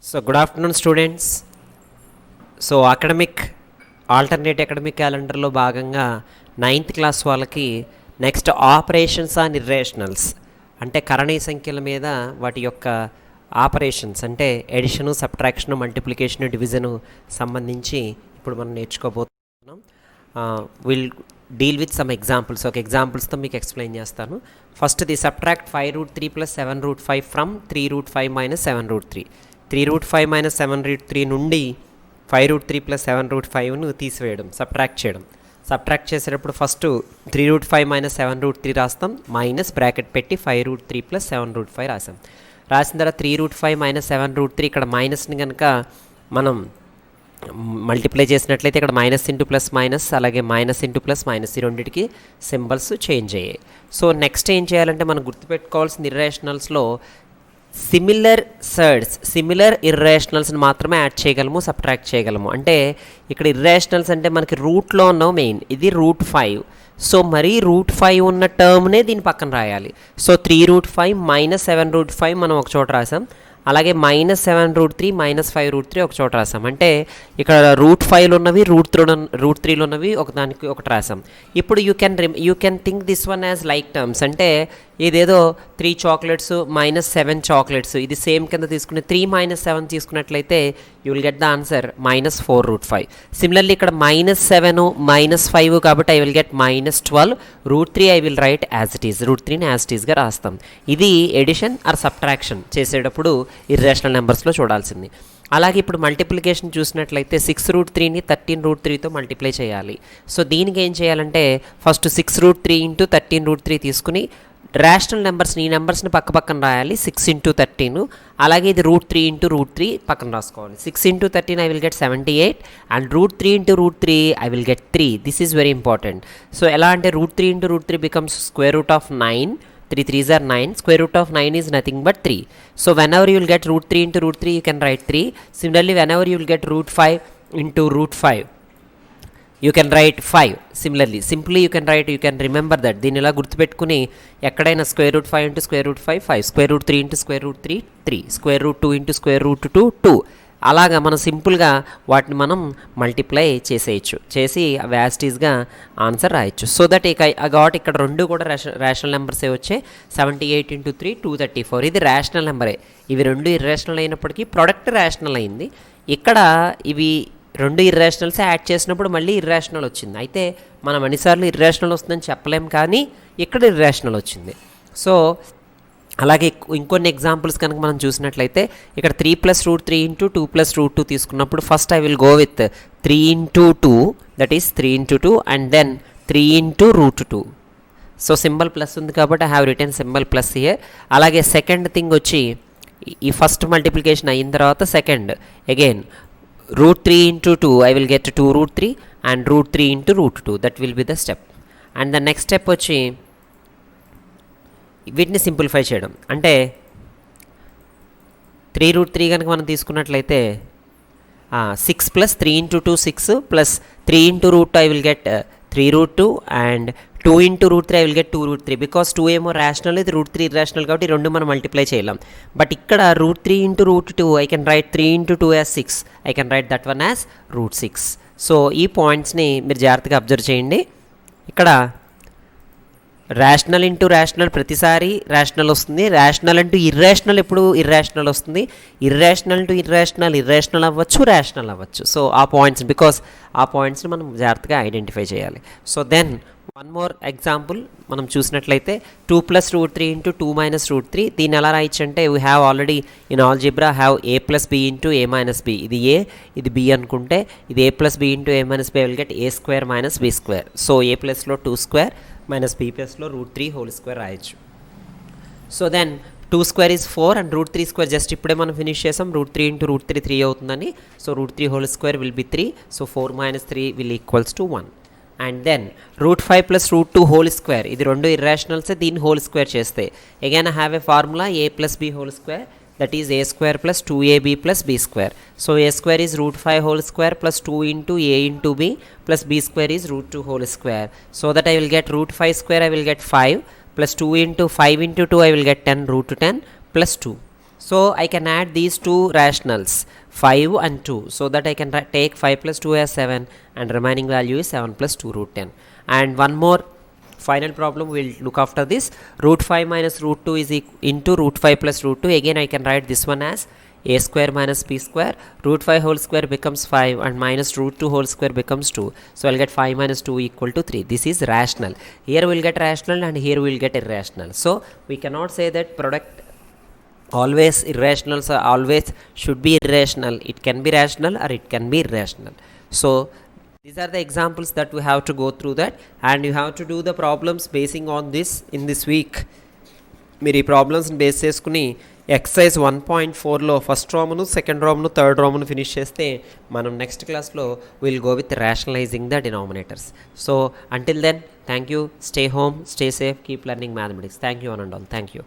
So good afternoon students. So alternate academic క్యాలెండర్లో భాగంగా 9th class వాళ్ళకి నెక్స్ట్ ఆపరేషన్స్ ఆన్ ఇర్రేషనల్స్ అంటే కరణీయ సంఖ్యల మీద వాటి యొక్క ఆపరేషన్స్ అంటే ఎడిషను సబ్ట్రాక్షను మల్టిప్లికేషను డివిజను సంబంధించి ఇప్పుడు మనం నేర్చుకోబోతున్నాం. Will deal with some examples. ఒక ఎగ్జాంపుల్స్తో మీకు ఎక్స్ప్లెయిన్ చేస్తాను. First the subtract 5√3 + 7√5 from 3√5 - 7√3. 3√5 - 7√3 నుండి 5√3 + 7√5ను తీసివేయడం, సబ్ట్రాక్ట్ చేయడం. సబ్ట్రాక్ట్ చేసేటప్పుడు ఫస్ట్ 3√5 - 7√3 రాస్తాం, మైనస్ బ్రాకెట్ పెట్టి 5√3 + 7√5 రాసాం. రాసిన తర్వాత 3√5 - 7√3 ఇక్కడ మైనస్ని కనుక మనం మల్టిప్లై చేసినట్లయితే ఇక్కడ మైనస్ ఇంటూ ప్లస్ మైనస్, అలాగే మైనస్ ఇంటూ ప్లస్ మైనస్, ఈ రెండింటికి సింబల్స్ చేంజ్ అయ్యాయి. సో నెక్స్ట్ ఏం చేయాలంటే మనం గుర్తుపెట్టుకోవాల్సిన ఇర్రేషనల్స్లో సిమిలర్ ఇర్రేషనల్స్ని మాత్రమే యాడ్ చేయగలము, సబ్ట్రాక్ట్ చేయగలము. అంటే ఇక్కడ ఇర్రేషనల్స్ అంటే మనకి రూట్లో ఉన్నావు మెయిన్, ఇది √5. సో మరీ √5 ఉన్న టర్మ్నే దీని పక్కన రాయాలి. సో 3√5 - 7√5 మనం ఒక చోట రాసాం, అలాగే -7√3 - 5√3 ఒక చోట రాసాం. అంటే ఇక్కడ √5 ఉన్నవి √3 ఉన్నవి ఒకదానికి ఒకటి రాసాం. ఇప్పుడు you can think this one as like terms. అంటే ఇదేదో 3 చాక్లెట్స్ -7 చాక్లెట్స్, ఇది సేమ్ కింద తీసుకుని 3 - 7 తీసుకున్నట్లయితే you will get the answer -4√5. Similarly ఇక్కడ -7 -5 కాబట్టి I will get -12. √3 I will write as it is, √3ని యాజ్ ఇట్ ఈజ్గా రాస్తాం. ఇది ఎడిషన్ ఆర్ సబ్ట్రాక్షన్ చేసేటప్పుడు ఇర్రేషనల్ నెంబర్స్లో చూడాల్సింది. అలాగే ఇప్పుడు మల్టిప్లికేషన్ చూసినట్లయితే 6√3ని 13√3తో మల్టిప్లై చేయాలి. సో దీనికి ఏం చేయాలంటే ఫస్ట్ 6√3 × 13√3 తీసుకుని రేషనల్ నెంబర్స్ని, ఈ నెంబర్స్ని పక్కన రాయాలి. 6 × 13, అలాగే ఇది √3 × √3 పక్కన రాసుకోవాలి. 6 × 13 I will get 78 and √3 × √3 I will get 3. This is very important. So ఎలా అంటే √3 × √3 becomes √9. 3 3s are 9. √9 is nothing but 3. So whenever you will get √3 × √3 you can write 3. Similarly whenever you will get √5 × √5 you can write 5. Simply you can remember that. దీన్ని ఇలా గుర్తుపెట్టుకుని ఎక్కడైనా √5 × √5 5, √3 × √3 3, √2 × √2 2. అలాగా మనం సింపుల్గా వాటిని మనం మల్టిప్లై చేసి వ్యాస్టీస్గా ఆన్సర్ రాయొచ్చు. సో దట్ ఇక్కడ రెండు కూడా రేషనల్ నెంబర్సే వచ్చాయి. 78 × 3 234, ఇది రేషనల్ నెంబరే. ఇవి రెండు ఇర్రేషనల్ అయినప్పటికీ ప్రొడక్ట్ రేషనల్ అయింది. ఇక్కడ ఇవి రెండు ఇర్రేషనల్స్ యాడ్ చేసినప్పుడు మళ్ళీ ఇర్రేషనల్ వచ్చింది. అయితే మనం అన్నిసార్లు ఇర్రేషనల్ వస్తుందని చెప్పలేం, కానీ ఇక్కడ ఇర్రేషనల్ వచ్చింది. సో అలాగే ఇంకొన్ని ఎగ్జాంపుల్స్ కనుక మనం చూసినట్లయితే ఇక్కడ 3 + √3 × 2 + √2 తీసుకున్నప్పుడు first I will go with 3 × 2, that is 3 × 2 and then 3 × √2. So symbol plus ఉంది కాబట్టి I have written symbol plus here. అలాగే సెకండ్ థింగ్ వచ్చి ఈ ఫస్ట్ మల్టిప్లికేషన్ అయిన తర్వాత second again √3 × 2 I will get 2√3 and √3 × √2, that will be the step. And the next step వచ్చి వీటిని simplify చేయడం. అంటే 3√3 కనుక మనం తీసుకున్నట్లయితే 6 + 3 × 2 6 plus 3 × √2 I will get 3√2 and 2 × √3 I will get 2√3. Because 2 ఏమో రేషనల్, ఇది √3 ఇర్రేషనల్ కాబట్టి రెండు మనం మల్టిప్లై చేయలేం. బట్ ఇక్కడ √3 × √2 I can write 3 × 2 as 6, I can write that one as √6. So ఈ పాయింట్స్ని మీరు జాగ్రత్తగా అబ్జర్వ్ చేయండి. ఇక్కడ రేషనల్ ఇంటూ రేషనల్ ప్రతిసారి రేషనల్ వస్తుంది, రేషనల్ అంటూ ఇర్రేషనల్ ఎప్పుడు ఇర్రేషనల్ వస్తుంది, ఇర్రేషనల్ టు ఇర్రేషనల్ అవ్వచ్చు, రేషనల్ అవ్వచ్చు. సో ఆ పాయింట్స్, బికాస్ ఆ పాయింట్స్ని మనం జాగ్రత్తగా ఐడెంటిఫై చేయాలి. So then one more example మనం చూసినట్లయితే 2 + √3 × 2 - √3. దీన్ని ఎలా రాయొచ్చు అంటే we have already in algebra have a + b × a - b. ఇది a, ఇది b అనుకుంటే ఇది a + b × a - b I will get a² - b². So a ప్లస్లో 2² - b ప్లస్లో √3² రాయొచ్చు. So then 2² is 4 and √3² just ఇప్పుడే మనం ఫినిష్ చేసాం. √3 × √3 3 అవుతుందని. So √3² will be 3. So 4 - 3 will equals to 1. And then √5 + √2² ఇది రెండు ఇర్రేషనల్సే, దీన్ని హోల్² చేస్తే again I have a formula a + b², that is a² + 2ab + b². So a² is √5² + 2 × a × b + b² is √2². So that I will get √5² I will get 5 + 2 × 5 × 2 I will get 10 √10 + 2. So I can add these two rationals 5 and 2 so that I can take 5 plus 2 as 7 and remaining value is 7 plus 2 root 10. And one more final problem we'll look after this. Root 5 minus root 2 is into root 5 plus root 2. Again I can write this one as a square minus b square. Root 5 whole square becomes 5 and minus root 2 whole square becomes 2. So I'll get 5 minus 2 equal to 3. This is rational. Here we'll get rational and here we'll get irrational. So we cannot say that product always irrationals are always should be irrational. It can be rational or it can be irrational. So these are the examples that we have to go through that, and you have to do the problems basing on this in this week. మీరు ఈ ప్రాబ్లమ్స్ని base చేసుకుని exercise 1.4లో first రోమ్ను second రోమ్ను third రోమ్ను finish చేస్తే మనం నెక్స్ట్ క్లాస్లో will go with rationalising the denominators. So until then thank you, stay home, stay safe, keep learning mathematics. Thank you one and all. Thank you.